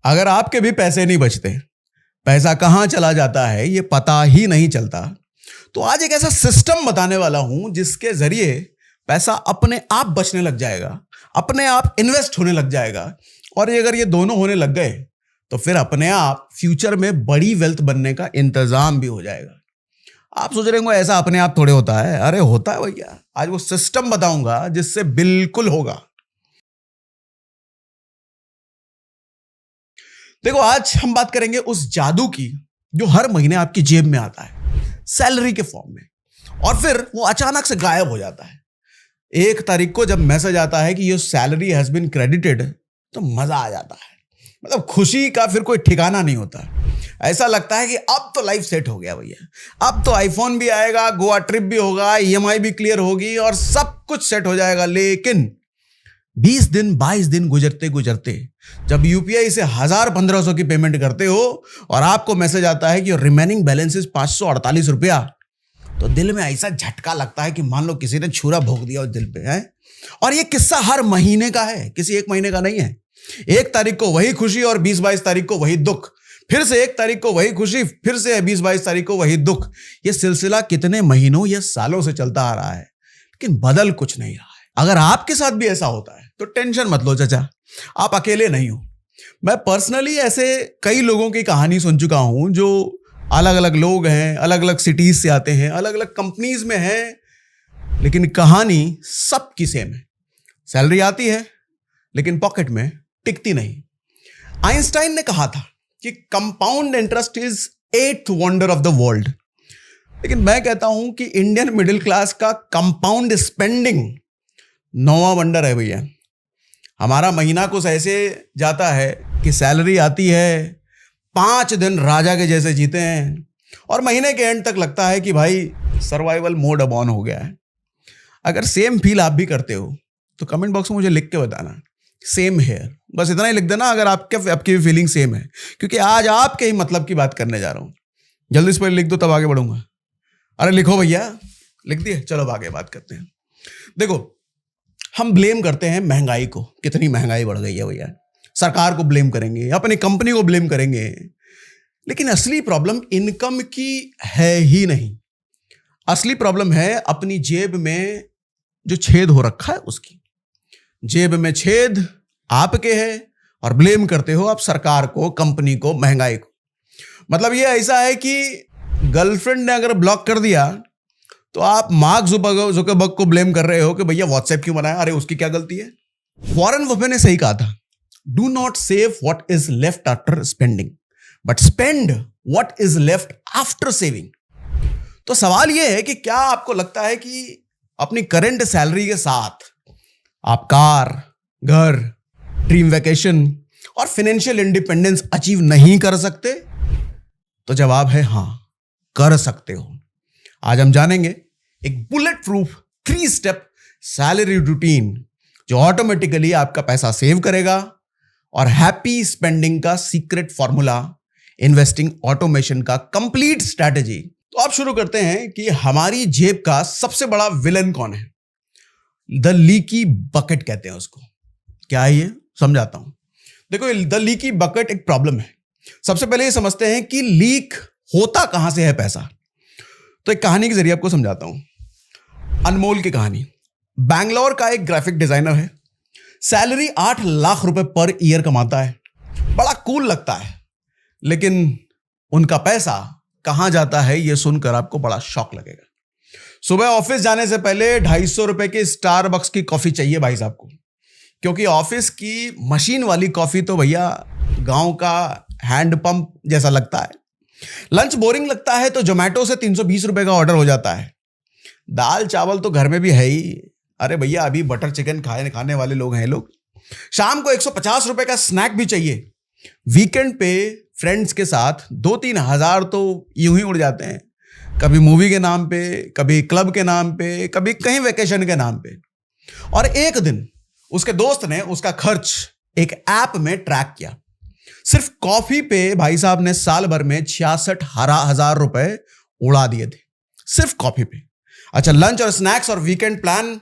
अगर आपके भी पैसे नहीं बचते, पैसा कहां चला जाता है ये पता ही नहीं चलता, तो आज एक ऐसा सिस्टम बताने वाला हूं जिसके जरिए पैसा अपने आप बचने लग जाएगा, अपने आप इन्वेस्ट होने लग जाएगा। और अगर ये दोनों होने लग गए तो फिर अपने आप फ्यूचर में बड़ी वेल्थ बनने का इंतजाम भी हो जाएगा। आप सोच रहे होंगे ऐसा अपने आप थोड़े होता है। अरे होता है भैया। आज वो सिस्टम बताऊंगा जिससे बिल्कुल होगा। देखो, आज हम बात करेंगे उस जादू की जो हर महीने आपकी जेब में आता है सैलरी के फॉर्म में, और फिर वो अचानक से गायब हो जाता है। 1 तारीख को जब मैसेज आता है कि your salary has been credited, तो मजा आ जाता है। मतलब खुशी का फिर कोई ठिकाना नहीं होता। ऐसा लगता है कि अब तो लाइफ सेट हो गया भैया, अब तो आईफोन भी आएगा, गोवा ट्रिप भी होगा, ईएमआई भी क्लियर होगी और सब कुछ सेट हो जाएगा। लेकिन 20 दिन 22 दिन गुजरते गुजरते जब यूपीआई से 1000-1500 की पेमेंट करते हो और आपको मैसेज आता है कि रिमेनिंग बैलेंस इज 548 रुपया, तो दिल में ऐसा झटका लगता है कि मान लो किसी ने छुरा भोंक दिया उस दिल पे है। और ये किस्सा हर महीने का है, किसी एक महीने का नहीं है। 1 तारीख को वही खुशी और 20-22 तारीख को वही दुख, फिर से 1 तारीख को वही खुशी, फिर से 20-22 तारीख को वही दुख। ये सिलसिला कितने महीनों या सालों से चलता आ रहा है, लेकिन बदल कुछ नहीं रहा है। अगर आपके साथ भी ऐसा होता है तो टेंशन मत लो चाचा, आप अकेले नहीं हो। मैं पर्सनली ऐसे कई लोगों की कहानी सुन चुका हूं जो अलग अलग लोग हैं, अलग अलग सिटीज से आते हैं, अलग अलग कंपनीज में हैं, लेकिन कहानी सबकी सेम है। सैलरी आती है लेकिन पॉकेट में टिकती नहीं। आइंस्टाइन ने कहा था कि compound interest is 8th wonder of the world, लेकिन मैं कहता हूं कि इंडियन मिडिल क्लास का कंपाउंड स्पेंडिंग 9वां वंडर है भैया। हमारा महीना कुछ ऐसे जाता है कि सैलरी आती है, 5 दिन राजा के जैसे जीते हैं और महीने के एंड तक लगता है कि भाई सर्वाइवल मोड अब ऑन हो गया है। अगर सेम फील आप भी करते हो तो कमेंट बॉक्स में मुझे लिख के बताना, सेम हेयर, बस इतना ही लिख देना अगर आपकी भी फीलिंग सेम है, क्योंकि आज आपके ही मतलब की बात करने जा रहा हूं। जल्दी से पहले लिख दो तब आगे बढ़ूंगा। अरे लिखो भैया, लिख दिए, चलो अब आगे बात करते हैं। देखो, हम ब्लेम करते हैं महंगाई को, कितनी महंगाई बढ़ गई है भैया, सरकार को ब्लेम करेंगे, अपनी कंपनी को ब्लेम करेंगे, लेकिन असली प्रॉब्लम इनकम की है ही नहीं। असली प्रॉब्लम है अपनी जेब में जो छेद हो रखा है उसकी। जेब में छेद आपके है और ब्लेम करते हो आप सरकार को, कंपनी को, महंगाई को। मतलब ये ऐसा है कि गर्लफ्रेंड ने अगर ब्लॉक कर दिया तो आप मार्क जुकरबर्ग को ब्लेम कर रहे हो कि भैया व्हाट्सएप क्यों बनाया, अरे उसकी क्या गलती है। वॉरेन बफेट ने सही कहा था, do not save what is left after spending, but spend what is left after saving. तो सवाल यह है कि क्या आपको लगता है कि अपनी करंट सैलरी के साथ आप कार, घर, ड्रीम वेकेशन और फाइनेंशियल इंडिपेंडेंस अचीव नहीं कर सकते? तो जवाब है हां, कर सकते हो। आज हम जानेंगे एक bullet proof 3 step salary routine जो ऑटोमेटिकली आपका पैसा सेव करेगा और हैप्पी स्पेंडिंग का सीक्रेट फॉर्मूला, इन्वेस्टिंग ऑटोमेशन का कंप्लीट स्ट्रैटेजी। तो आप शुरू करते हैं कि हमारी जेब का सबसे बड़ा विलन कौन है। द लीकी बकेट कहते हैं उसको। क्या है ये, समझाता हूं। देखो, द लीकी बकेट एक प्रॉब्लम है। सबसे पहले ये समझते हैं कि लीक होता कहां से है पैसा। तो एक कहानी के जरिए आपको समझाता हूं। अनमोल की कहानी। बैंगलोर का एक ग्राफिक डिजाइनर है, सैलरी 8 लाख रुपए पर ईयर कमाता है। बड़ा कूल लगता है, लेकिन उनका पैसा कहां जाता है यह सुनकर आपको बड़ा शॉक लगेगा। सुबह ऑफिस जाने से पहले 250 रुपए की स्टारबक्स की कॉफी चाहिए भाई साहब को, क्योंकि ऑफिस की मशीन वाली कॉफी तो भैया गांव का हैंड पंप जैसा लगता है। लंच बोरिंग लगता है तो जोमेटो से 320 रुपए का ऑर्डर हो जाता है। दाल चावल तो घर में भी है ही, अरे भैया अभी बटर चिकन खाने वाले लोग हैं लोग। शाम को 150 रुपए का स्नैक भी चाहिए। वीकेंड पे फ्रेंड्स के साथ 2-3 हजार तो यूं ही उड़ जाते हैं, कभी मूवी के नाम पे, कभी क्लब के नाम पे, कभी कहीं वेकेशन के नाम पे। और एक दिन उसके दोस्त ने उसका खर्च एक ऐप में ट्रैक किया। सिर्फ कॉफी पे भाई साहब ने साल भर में 66,000 रुपए उड़ा दिए थे, सिर्फ कॉफी पे। अच्छा, लंच और स्नैक्स और वीकेंड प्लान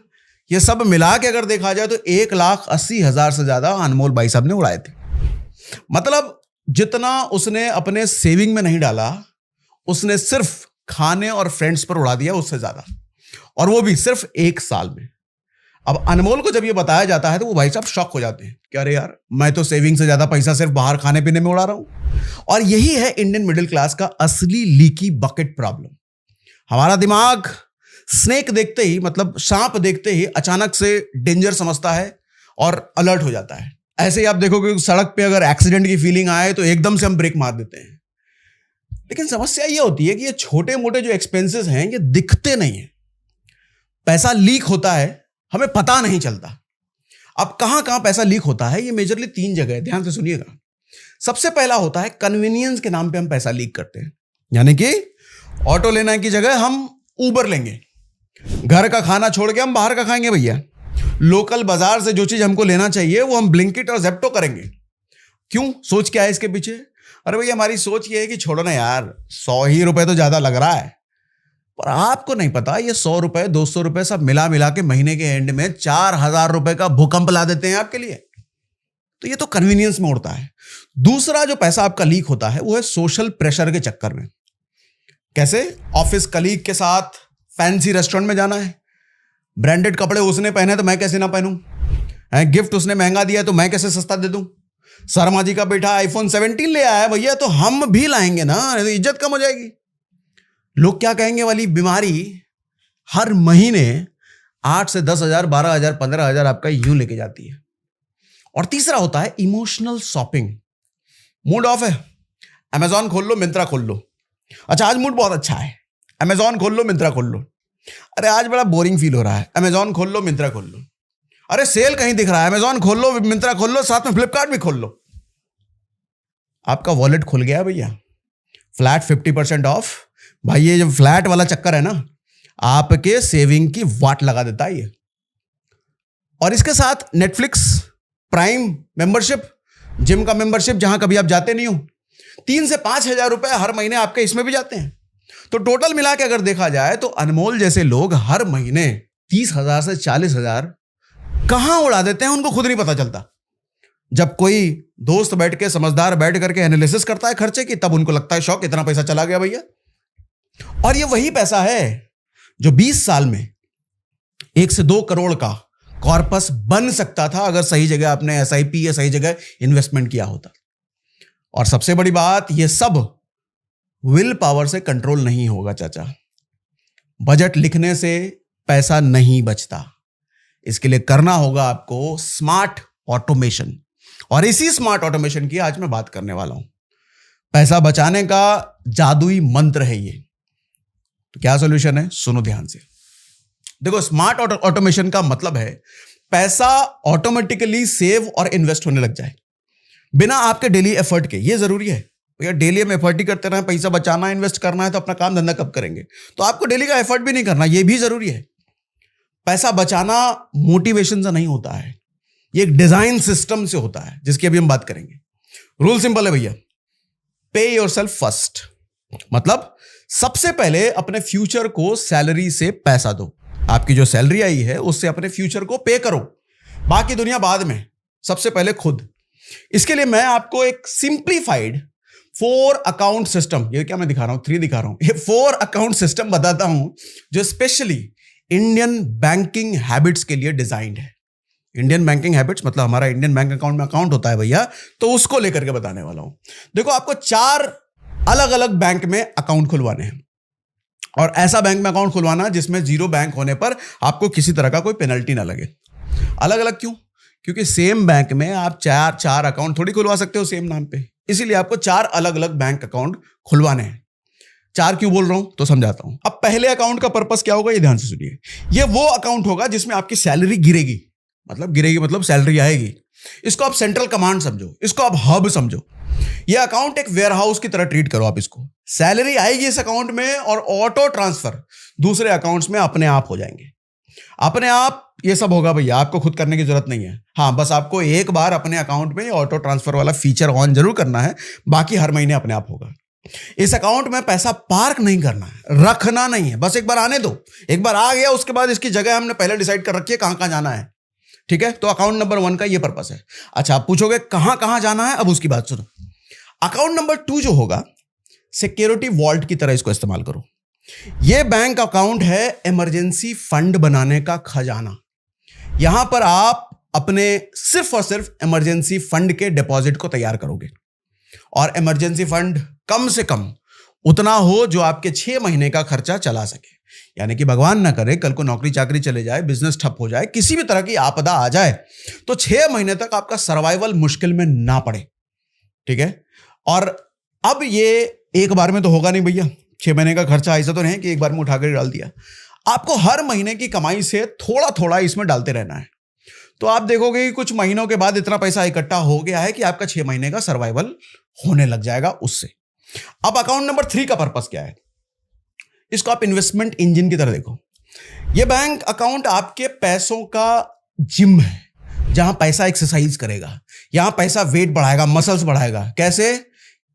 ये सब मिला के अगर देखा जाए तो 1,80,000 से ज्यादा अनमोल भाई साहब ने उड़ाए थे। मतलब जितना उसने अपने सेविंग में नहीं डाला, उसने सिर्फ खाने और फ्रेंड्स पर उड़ा दिया उससे ज्यादा, और वो भी सिर्फ 1 साल में। अब अनमोल को जब ये बताया जाता है तो वो भाई साहब शॉक हो जाते हैं कि अरे यार, मैं तो सेविंग से ज्यादा पैसा सिर्फ बाहर खाने पीने में उड़ा रहा हूं। और यही है इंडियन मिडिल क्लास का असली लीकी बकेट प्रॉब्लम। हमारा दिमाग स्नेक देखते ही, मतलब सांप देखते ही अचानक से डेंजर समझता है और अलर्ट हो जाता है। ऐसे ही आप देखोगे सड़क पे अगर एक्सीडेंट की फीलिंग आए तो एकदम से हम ब्रेक मार देते हैं। लेकिन समस्या ये होती है कि ये छोटे मोटे जो एक्सपेंसेस हैं ये दिखते नहीं है। पैसा लीक होता है, हमें पता नहीं चलता। अब कहां कहां पैसा लीक होता है, ये मेजरली 3 जगह है, ध्यान से सुनिएगा। सबसे पहला होता है कन्वीनियंस के नाम पे हम पैसा लीक करते हैं, यानी कि ऑटो लेने की जगह हम ऊबर लेंगे, घर का खाना छोड़ के हम बाहर का खाएंगे भैया, लोकल बाजार से जो चीज हमको लेना चाहिए वो हम ब्लिंकिट और ज़ेप्टो करेंगे। क्यों? सोच क्या है इसके पीछे? अरे भैया, हमारी सोच ये है कि छोड़ो ना यार, 100 ही रुपए तो ज्यादा लग रहा है। पर आपको नहीं पता ये 100 रुपए 200 रुपए सब मिला मिला के महीने के एंड में 4000 रुपए का भूकंप ला देते हैं आपके लिए। तो ये तो कन्वीनियंस में उड़ता है। दूसरा जो पैसा आपका लीक होता है वो है सोशल प्रेशर के चक्कर में। कैसे? ऑफिस कलीग के साथ फैंसी रेस्टोरेंट में जाना है, ब्रांडेड कपड़े उसने पहने तो मैं कैसे ना पहनूं, गिफ्ट उसने महंगा दिया तो मैं कैसे सस्ता दे दूं, शर्मा जी का बेटा आईफोन 17 ले आया है भैया तो हम भी लाएंगे ना, तो इज्जत कम हो जाएगी, लोग क्या कहेंगे वाली बीमारी हर महीने 8 से 10,000 12,000 15,000 आपका यूं लेके जाती है। और तीसरा होता है इमोशनल शॉपिंग। मूड ऑफ है, अमेजॉन खोल लो, मिंत्रा खोल लो। अच्छा, आज मूड बहुत अच्छा है, अमेजॉन खोल लो, मिंत्रा खोल लो। अरे आज बड़ा बोरिंग फील हो रहा है, अमेजॉन खोल लो, मिंत्रा खोल लो। अरे सेल कहीं दिख रहा है, अमेजॉन खोल लो, मिंत्रा खोल लो, साथ में फ्लिपकार्ट भी खोल लो। आपका वॉलेट खुल गया भैया, फ्लैट 50% ऑफ। भाई ये जो फ्लैट वाला चक्कर है ना, आपके सेविंग की वाट लगा देता है ये। और इसके साथ नेटफ्लिक्स, प्राइम मेंबरशिप, जिम का मेंबरशिप जहां कभी आप जाते नहीं हो, 3 से 5,000 रुपए हर महीने आपके इसमें भी जाते हैं। तो टोटल मिला के अगर देखा जाए तो अनमोल जैसे लोग हर महीने 30,000 से 40,000 कहां उड़ा देते हैं उनको खुद नहीं पता चलता। जब कोई दोस्त बैठ के, समझदार बैठ करके एनालिसिस करता है खर्चे की, तब उनको लगता है शौक, इतना पैसा चला गया भैया। और ये वही पैसा है जो 20 साल में 1 से 2 करोड़ का कॉर्पस बन सकता था अगर सही जगह आपने SIP या सही जगह इन्वेस्टमेंट किया होता। और सबसे बड़ी बात, ये सब विल पावर से कंट्रोल नहीं होगा चाचा। बजट लिखने से पैसा नहीं बचता। इसके लिए करना होगा आपको स्मार्ट ऑटोमेशन, और इसी स्मार्ट ऑटोमेशन की आज मैं बात करने वाला हूं। पैसा बचाने का जादुई मंत्र है ये। तो क्या सॉल्यूशन है, सुनो ध्यान से। देखो, स्मार्ट ऑटोमेशन का मतलब है पैसा ऑटोमेटिकली सेव और इन्वेस्ट होने लग जाए बिना आपके डेली एफर्ट के। ये जरूरी है भैया, डेली हम एफर्ट ही करते रहे, पैसा बचाना, इन्वेस्ट करना है तो अपना काम धंधा कब करेंगे? तो आपको डेली का एफर्ट भी नहीं करना, ये भी जरूरी है। पैसा बचाना मोटिवेशन से नहीं होता है, ये एक डिजाइन सिस्टम से होता है, जिसकी अभी हम बात करेंगे। रूल सिंपल है भैया, पे योरसेल्फ फर्स्ट। मतलब सबसे पहले अपने फ्यूचर को सैलरी से पैसा दो। आपकी जो सैलरी आई है उससे अपने फ्यूचर को पे करो, बाकी दुनिया बाद में, सबसे पहले खुद। इसके लिए मैं आपको एक सिंप्लीफाइड 4 अकाउंट सिस्टम, ये क्या मैं दिखा रहा हूं, 3 दिखा रहा हूं, ये 4 अकाउंट सिस्टम बताता हूं जो स्पेशली इंडियन बैंकिंग हैबिट्स के लिए डिजाइंड है। इंडियन बैंकिंग हैबिट्स मतलब हमारा इंडियन बैंक अकाउंट में अकाउंट होता है भैया, तो उसको लेकर के बताने वाला हूं। देखो, आपको 4 अलग अलग बैंक में अकाउंट खुलवाने हैं, और ऐसा बैंक में अकाउंट खुलवाना जिसमें 0 बैंक होने पर आपको किसी तरह का कोई पेनल्टी ना लगे। अलग अलग क्यों? क्योंकि सेम बैंक में आप 4 अकाउंट थोड़ी खुलवा सकते हो सेम नाम पे, इसीलिए आपको 4 अलग अलग बैंक अकाउंट खुलवाने हैं। 4 क्यों बोल रहा हूं तो समझाता हूं। अब पहले अकाउंट का पर्पस क्या होगा, ये ध्यान से सुनिए। ये वो अकाउंट होगा जिसमें आपकी सैलरी गिरेगी, मतलब सैलरी आएगी। इसको आप सेंट्रल कमांड समझो, इसको आप हब समझो। ये अकाउंट एक वेयर हाउस की तरह ट्रीट करो आप इसको। सैलरी आएगी इस अकाउंट में और ऑटो ट्रांसफर दूसरे अकाउंट्स में अपने आप हो जाएंगे। अपने आप ये सब होगा भैया, आपको खुद करने की जरूरत नहीं है। हाँ, बस आपको एक बार अपने अकाउंट में ऑटो ट्रांसफर वाला फीचर ऑन जरूर करना है, बाकी हर महीने अपने आप होगा। इस अकाउंट में पैसा पार्क नहीं करना है, रखना नहीं है, बस एक बार आने दो। एक बार आ गया उसके बाद इसकी जगह हमने पहले डिसाइड कर रखी है कहां कहां जाना है। ठीक है, तो अकाउंट नंबर 1 का ये पर्पस है। अच्छा, आप पूछोगे कहां कहां जाना है, अब उसकी बात सुनो। अकाउंट नंबर 2 जो होगा, सिक्योरिटी वॉल्ट की तरह इसको इस्तेमाल करो। ये बैंक अकाउंट है इमरजेंसी फंड बनाने का खजाना। यहां पर आप अपने सिर्फ और सिर्फ इमरजेंसी फंड के डिपॉजिट को तैयार करोगे, और इमरजेंसी फंड कम से कम उतना हो जो आपके 6 महीने का खर्चा चला सके। यानी कि भगवान ना करे कल को नौकरी चाकरी चले जाए, बिजनेस ठप हो जाए, किसी भी तरह की आपदा आ जाए, तो 6 महीने तक आपका सर्वाइवल मुश्किल में ना पड़े। ठीक है, और अब ये एक बार में तो होगा नहीं भैया, 6 महीने का खर्चा ऐसा तो नहीं कि एक बार में उठाकर डाल दिया। आपको हर महीने की कमाई से थोड़ा थोड़ा इसमें डालते रहना है। तो आप देखोगे कि कुछ महीनों के बाद इतना पैसा इकट्ठा हो गया है कि आपका 6 महीने का सर्वाइवल होने लग जाएगा उससे। अब अकाउंट नंबर 3 का पर्पस क्या है? इसको आप इन्वेस्टमेंट इंजन की तरह देखो। यह बैंक अकाउंट आपके पैसों का जिम है, जहां पैसा एक्सरसाइज करेगा, यहां पैसा वेट बढ़ाएगा, मसल्स बढ़ाएगा। कैसे?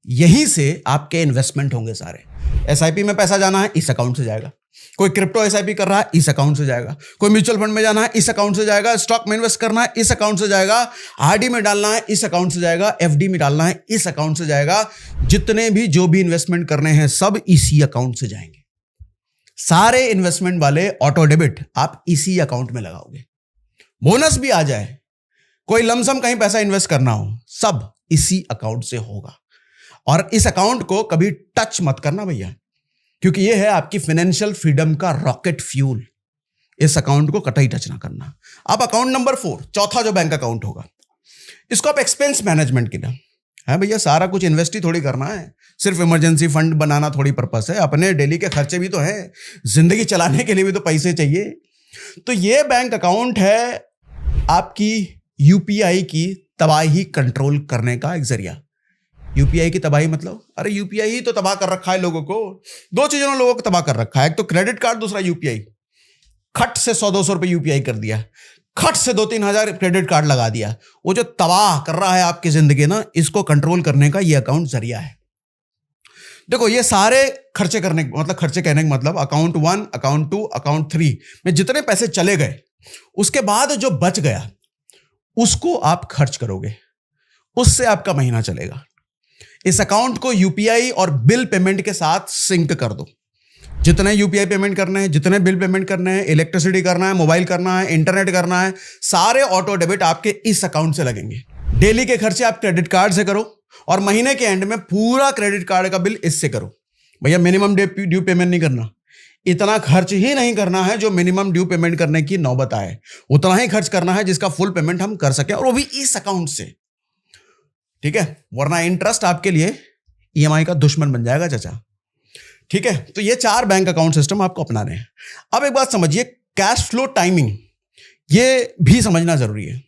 यहीं से आपके इन्वेस्टमेंट होंगे सारे। एसआईपी में पैसा जाना है, इस अकाउंट से जाएगा। कोई क्रिप्टो एसआईपी कर रहा है, इस अकाउंट से जाएगा। कोई म्यूचुअल फंड में जाना है, इस अकाउंट से जाएगा। स्टॉक में इन्वेस्ट करना है, इस अकाउंट से जाएगा। आरडी में डालना है, इस अकाउंट से जाएगा। एफडी में डालना है, इस अकाउंट से जाएगा। जितने भी जो भी इन्वेस्टमेंट करने हैं सब इसी अकाउंट से जाएंगे। सारे इन्वेस्टमेंट वाले ऑटो डेबिट आप इसी अकाउंट में लगाओगे। बोनस भी आ जाए, कोई लमसम कहीं पैसा इन्वेस्ट करना हो, सब इसी अकाउंट से होगा। और इस अकाउंट को कभी टच मत करना भैया, क्योंकि यह है आपकी फाइनेंशियल फ्रीडम का रॉकेट फ्यूल। इस अकाउंट को कतई टच ना करना। अब अकाउंट नंबर 4, चौथा जो बैंक अकाउंट होगा, इसको आप एक्सपेंस मैनेजमेंट की ना है भैया। सारा कुछ इन्वेस्ट ही थोड़ी करना है, सिर्फ इमरजेंसी फंड बनाना थोड़ी पर्पस है। अपने डेली के खर्चे भी तो हैं, जिंदगी चलाने के लिए भी तो पैसे चाहिए। तो ये बैंक अकाउंट है आपकी यूपीआई की तबाही कंट्रोल करने का एक जरिया। यूपीआई की तबाही मतलब, अरे यूपीआई ही तो तबाह कर रखा है लोगों को। 2 चीजों ने लोगों को तबाह कर रखा है, एक तो क्रेडिट कार्ड, दूसरा यूपीआई। खट से 100-200 रुपए यूपीआई कर दिया, खट से 2-3 हजार क्रेडिट कार्ड लगा दिया। वो जो तबाह कर रहा है आपकी जिंदगी ना, इसको कंट्रोल करने का ये अकाउंट जरिया है। देखो, ये सारे खर्चे करने मतलब, खर्चे कहने का मतलब अकाउंट 1, अकाउंट 2, अकाउंट 3 में जितने पैसे चले गए, उसके बाद जो बच गया उसको आप खर्च करोगे, उससे आपका महीना चलेगा। इस अकाउंट को यूपीआई और बिल पेमेंट के साथ सिंक कर दो। जितने यूपीआई पेमेंट करने हैं, जितने बिल पेमेंट करने हैं, इलेक्ट्रिसिटी करना है, मोबाइल करना है, इंटरनेट करना है, सारे ऑटो डेबिट आपके इस अकाउंट से लगेंगे। डेली के खर्चे आप क्रेडिट कार्ड से करो, और महीने के एंड में पूरा क्रेडिट कार्ड का बिल इससे करो। भैया मिनिमम ड्यू पेमेंट नहीं करना, इतना खर्च ही नहीं करना है जो मिनिमम ड्यू पेमेंट करने की नौबत आए। उतना ही खर्च करना है जिसका फुल पेमेंट हम कर सके, और वो भी इस अकाउंट से। ठीक है, वरना इंटरेस्ट आपके लिए ईएमआई का दुश्मन बन जाएगा चाचा। ठीक है, तो ये 4 बैंक अकाउंट सिस्टम आपको अपनाने हैं। अब एक बात समझिए, कैश फ्लो टाइमिंग ये भी समझना जरूरी है।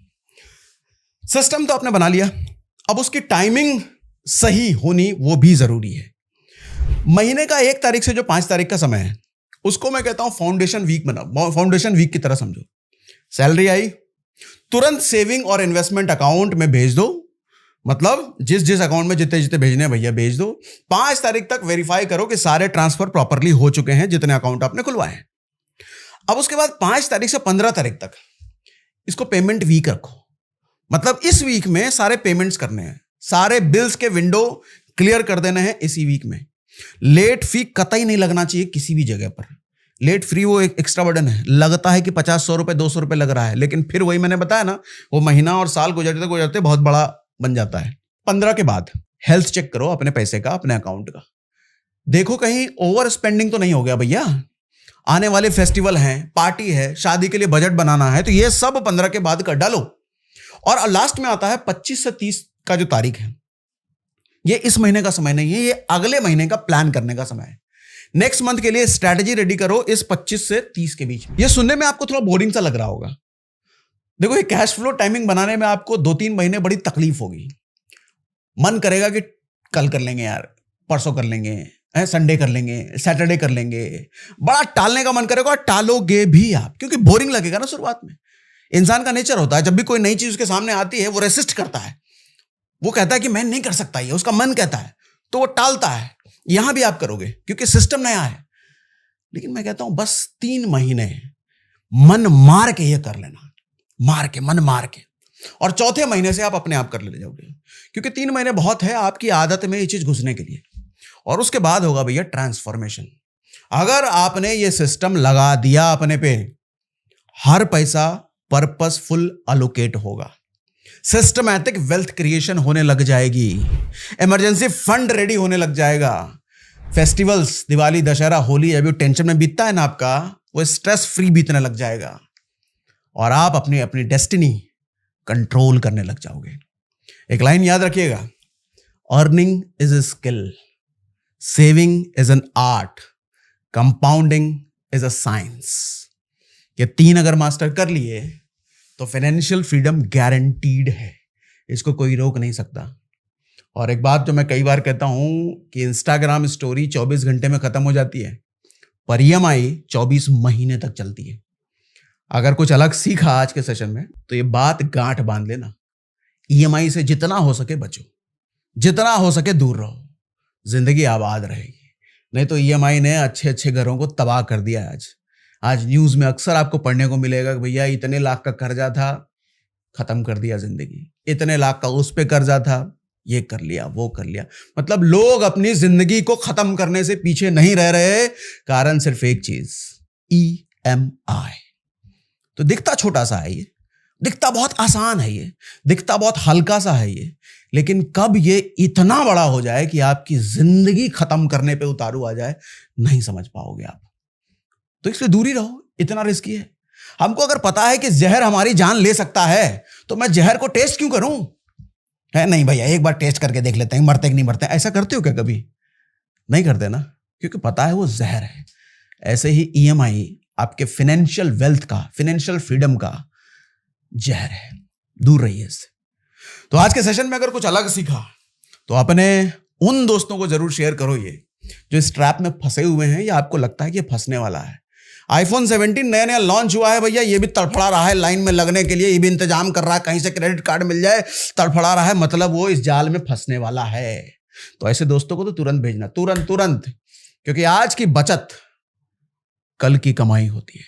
सिस्टम तो आपने बना लिया, अब उसकी टाइमिंग सही होनी वो भी जरूरी है। महीने का 1 तारीख से जो 5 तारीख का समय है, उसको मैं कहता हूं फाउंडेशन वीक बनाओ। फाउंडेशन वीक की तरह समझो। सैलरी आई, तुरंत सेविंग और इन्वेस्टमेंट अकाउंट में भेज दो। मतलब जिस अकाउंट में जितने जितने भेजने हैं भैया भेज दो। 5 तारीख तक वेरीफाई करो कि सारे ट्रांसफर प्रॉपरली हो चुके हैं जितने अकाउंट आपने खुलवाए हैं। अब उसके बाद 5 तारीख से 15 तारीख तक इसको पेमेंट वीक रखो। मतलब इस वीक में सारे पेमेंट्स करने हैं, सारे बिल्स के विंडो क्लियर कर देने हैं इसी वीक में। लेट फी कतई नहीं लगना चाहिए किसी भी जगह पर। लेट फ्री वो एक एक्स्ट्रा बर्डन है। लगता है कि 50-100 रुपए 200 रुपए लग रहा है, लेकिन फिर वही मैंने बताया ना, वो महीना और साल गुजरते गुजरते बहुत बड़ा बन जाता है। 15 के बाद हेल्थ चेक करो अपने पैसे का, अपने अकाउंट का। देखो कहीं ओवर स्पेंडिंग तो नहीं हो गया भैया। आने वाले फेस्टिवल हैं, पार्टी है, शादी के लिए बजट बनाना है, तो ये सब 15 के बाद कर डालो। और लास्ट में आता है 25 से 30 का जो तारीख है, ये इस महीने का समय नहीं है, ये अगले महीने का प्लान करने का समय है। नेक्स्ट मंथ के लिए स्ट्रैटेजी रेडी करो इस 25 से 30 के बीच में। ये सुनने में आपको थोड़ा बोरिंग सा लग रहा होगा। देखो, ये कैश फ्लो टाइमिंग बनाने में आपको 2-3 महीने बड़ी तकलीफ होगी। मन करेगा कि कल कर लेंगे यार, परसों कर लेंगे, संडे कर लेंगे, सैटरडे कर लेंगे, बड़ा टालने का मन करेगा, और टालोगे भी आप, क्योंकि बोरिंग लगेगा ना शुरुआत में। इंसान का नेचर होता है, जब भी कोई नई चीज उसके सामने आती है वो रेसिस्ट करता है, वो कहता है कि मैं नहीं कर सकता, ये उसका मन कहता है, तो वो टालता है। यहां भी आप करोगे क्योंकि सिस्टम नया है। लेकिन मैं कहता हूं बस 3 महीने मन मार के ये कर लेना। मार के, मन मार के। और चौथे महीने से आप अपने आप कर ले जाओगे, क्योंकि 3 महीने बहुत है आपकी आदत में ये चीज घुसने के लिए। और उसके बाद होगा भैया ट्रांसफॉर्मेशन। अगर आपने ये सिस्टम लगा दिया अपने पे, हर पैसा पर्पसफुल अलोकेट होगा, सिस्टमैटिक वेल्थ क्रिएशन होने लग जाएगी, इमरजेंसी फंड रेडी होने लग जाएगा। फेस्टिवल्स, दिवाली, दशहरा, होली अभी टेंशन में बीतता है ना आपका, वो स्ट्रेस फ्री बीतने लग जाएगा और आप अपनी अपनी डेस्टिनी कंट्रोल करने लग जाओगे। एक लाइन याद रखिएगा, earning is a skill, saving is an art, compounding is a science. ये 3 अगर मास्टर कर लिए तो फाइनेंशियल फ्रीडम गारंटीड है, इसको कोई रोक नहीं सकता। और एक बात जो मैं कई बार कहता हूं कि इंस्टाग्राम स्टोरी 24 घंटे में खत्म हो जाती है, पर EMI 24 महीने तक चलती है। अगर कुछ अलग सीखा आज के सेशन में तो ये बात गांठ बांध लेना, EMI से जितना हो सके बचो, जितना हो सके दूर रहो, जिंदगी आबाद रहेगी। नहीं तो EMI ने अच्छे अच्छे घरों को तबाह कर दिया। आज न्यूज में अक्सर आपको पढ़ने को मिलेगा कि भैया इतने लाख का कर्जा था, खत्म कर दिया जिंदगी, इतने लाख का उस पे कर्जा था, ये कर लिया, वो कर लिया। मतलब लोग अपनी जिंदगी को खत्म करने से पीछे नहीं रह रहे, कारण सिर्फ एक चीज, EMI। तो दिखता छोटा सा है ये, दिखता बहुत आसान है ये, दिखता बहुत हल्का सा है ये, लेकिन कब ये इतना बड़ा हो जाए कि आपकी जिंदगी खत्म करने पे उतारू आ जाए, नहीं समझ पाओगे आप। तो इससे दूरी रहो, इतना रिस्की है। हमको अगर पता है कि जहर हमारी जान ले सकता है तो मैं जहर को टेस्ट क्यों करूं? है नहीं भैया, एक बार टेस्ट करके देख लेते हैं मरते कि नहीं मरते। ऐसा करते हो क्या कभी? नहीं करते ना, क्योंकि पता है वो जहर है। ऐसे ही EMI आपके फाइनेंशियल वेल्थ का, फाइनेंशियल फ्रीडम का जहर है, दूर रहिए इससे। तो आज के सेशन में अगर कुछ अलग सीखा तो अपने उन दोस्तों को जरूर शेयर करो ये जो इस ट्रैप में फंसे हुए हैं या आपको लगता है कि ये फंसने वाला है। iPhone 17 नया नया लॉन्च हुआ है भैया, ये भी तड़फड़ा रहा है लाइन में लगने के लिए, ये भी इंतजाम कर रहा है कहीं से क्रेडिट कार्ड मिल जाए, तड़फड़ा रहा है, मतलब वो इस जाल में फंसने वाला है। तो ऐसे दोस्तों को तो तुरंत भेजना, तुरंत, क्योंकि आज की बचत कल की कमाई होती है।